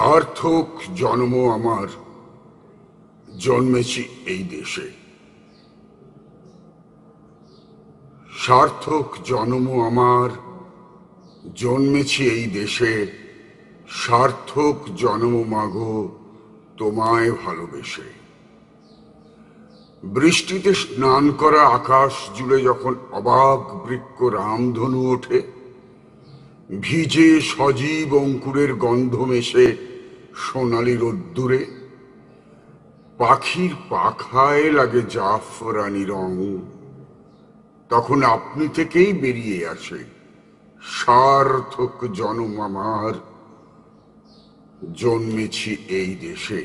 সার্থক জন্ম আমার, জন্মেছি এই দেশে। সার্থক জন্ম আমার, জন্মেছি এই দেশে। সার্থক জন্ম মাগো তোমায় ভালোবেসে। বৃষ্টিতে স্নান করা আকাশ জুড়ে যখন অবাক বৃক্ষ রামধনু ওঠে, ভিজে সজীব অঙ্কুরের গন্ধ মেশে সোনালি রোদ্দুরে, পাখির পাখায় লাগে জাফরানি রং, তখন আপনি থেকেই বেরিয়ে আসে সার্থক জন্ম আমার, জন্মেছি এই দেশে।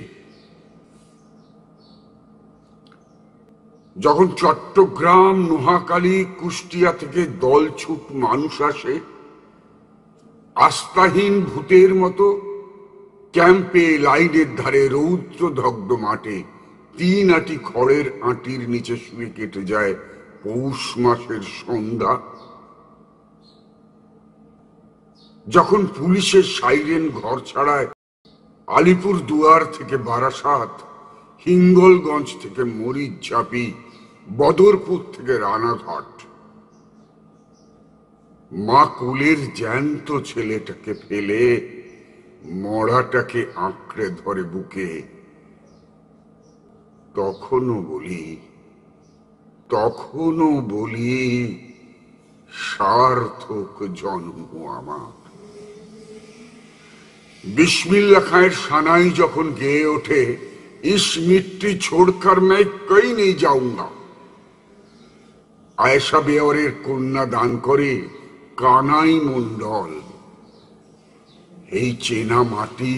যখন চট্টগ্রাম, নোয়াখালী, কুষ্টিয়া থেকে দলছুট মানুষ আসে, আস্থাহীন ভূতের মতো ক্যাম্পে লাইনের ধারে রৌদ্রদগ্ধ মাঠে 3 আটি খড়ের আঁটির নিচে শুয়ে কেটে যায় পৌষ মাসের সন্ধ্যা। যখন পুলিশের সাইরেন ঘর ছাড়ায় আলিপুর দুয়ার থেকে বারাসাত, হিঙ্গলগঞ্জ থেকে মরিচঝাপি, বদরপুর থেকে রানাঘাট, মা কোলের জ্যান্ত ছেলেটাকে ফেলে মরাটাকে আঁকড়ে ধরে বুকে, তখনও বলি সার্থক জন্ম আমার। बिस्मिल्लाह खाएर सानाई जखन गेये ओठे, इस मिट्टी छोड़कर मैं कहीं नहीं जाऊंगा। आयशा बेअरेर कन्या दान करे कानाई मंडल। এই চেনা মাটি,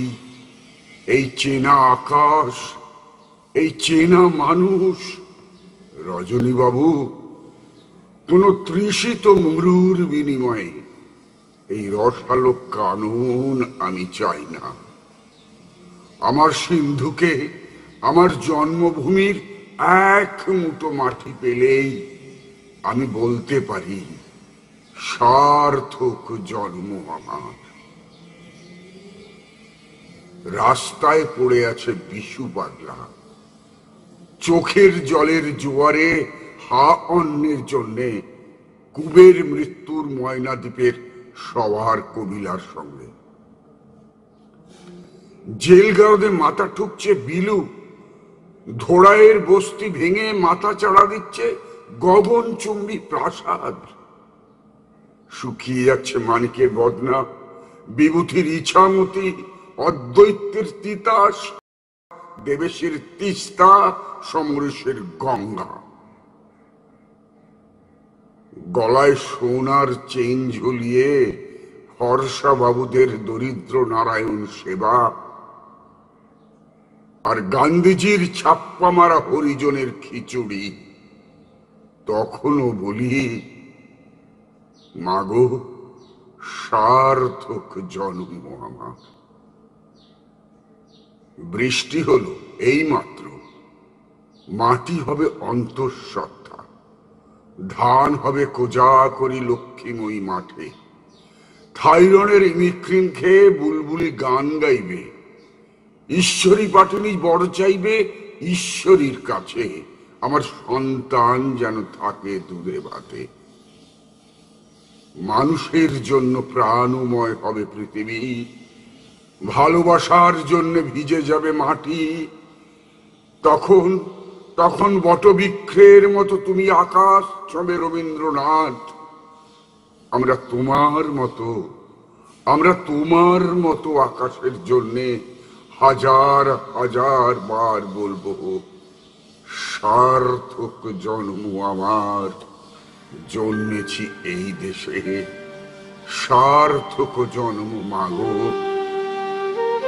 এই চেনা আকাশ, এই চেনা মানুষ। রজনী বাবু, কোন তৃষিত মরুর বিনিময়ে এই রসালো কানুন আমি চাই না। আমার সিন্ধুকে, আমার জন্মভূমির এক মুঠো মাটি পেলেই আমি বলতে পারি সার্থক জন্ম আমার। রাস্তায় পড়ে আছে বিশু পাগলা, চোখের জলের জোয়ারে হা অন্যের জন্যে কুবের মৃত্যুর ময়নাদ্বীপের সবার কবিলার সঙ্গে। জেলগাঁওতে মাথা ঠুকছে বিলু, ধোড়াইয়ের বস্তি ভেঙে মাথা চাড়া দিচ্ছে গগনচুম্বী প্রাসাদ। শুকিয়ে যাচ্ছে মানিকের বদনা, বিভূতির ইছামতি, অদ্বৈতের তিতাস, দেবেশের তিস্তা, সমরেশের গঙ্গা। গলায় সোনার চেইন ঝুলিয়ে ফর্সা বাবুদের দরিদ্র নারায়ণ সেবা, আর গান্ধীজির ছাপ্পা মারা হরিজনের খিচুড়ি। তখনও বলি মাগো সার্থক জন্ম আমার। বৃষ্টি হলো এই মাত্র, মাটি হবে অন্তঃসত্ত্বা, ধান হবে কোজা করি লক্ষ্মীময়ী মাঠে। থাইরনের ইমিক্রিম খেয়ে বুলবুলি গান গাইবে, ঈশ্বরী পাটুনি বড় চাইবে ঈশ্বরীর কাছে, আমার সন্তান যেন থাকে দুধে ভাতে। মানুষের জন্য প্রাণময় হবে পৃথিবী, ভালোবাসার জন্য ভিজে যাবে মাটি। তখন তখন বটবৃক্ষের মতো তুমি আকাশ ছবে রবীন্দ্রনাথ। আমরা তোমার মতো আকাশের জন্যে হাজার হাজার বার বলবো সার্থক জন্ম আমার, জন্মেছি এই দেশে। সার্থক জন্ম মাগো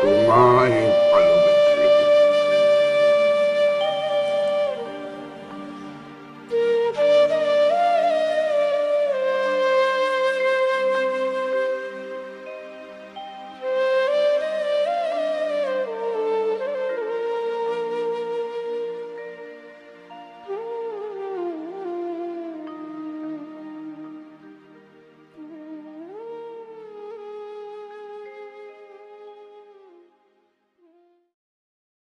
তোমায় ভালোবেসে।